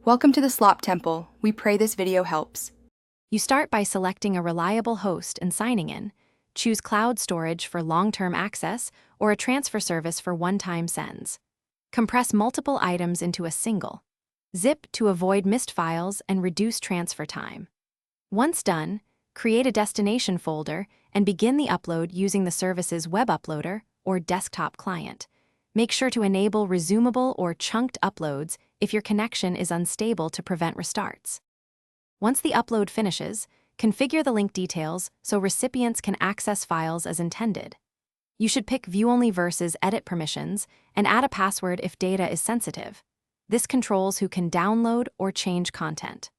Welcome to the Slop Temple. We pray this video helps. You start by selecting a reliable host and signing in. Choose cloud storage for long-term access or a transfer service for one-time sends. Compress multiple items into a single. Zip to avoid missed files and reduce transfer time. Once done, create a destination folder and begin the upload using the service's web uploader or desktop client. Make sure to enable resumable or chunked uploads if your connection is unstable to prevent restarts. Once the upload finishes, configure the link details so recipients can access files as intended. You should pick view-only versus edit permissions and add a password if data is sensitive. This controls who can download or change content.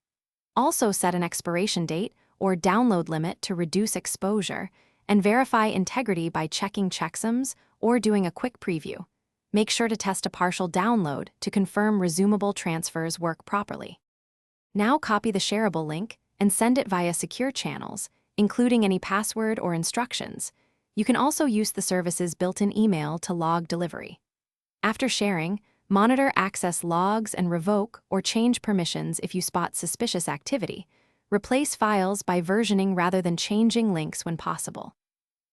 Also set an expiration date or download limit to reduce exposure, and verify integrity by checking checksums or doing a quick preview. Make sure to test a partial download to confirm resumable transfers work properly. Now copy the shareable link and send it via secure channels, including any password or instructions. You can also use the service's built-in email to log delivery. After sharing, monitor access logs and revoke or change permissions if you spot suspicious activity. Replace files by versioning rather than changing links when possible.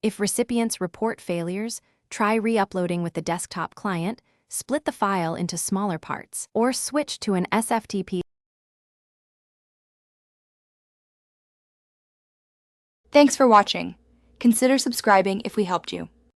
If recipients report failures, try re-uploading with the desktop client, split the file into smaller parts, or switch to an SFTP. Thanks for watching. Consider subscribing if we helped you.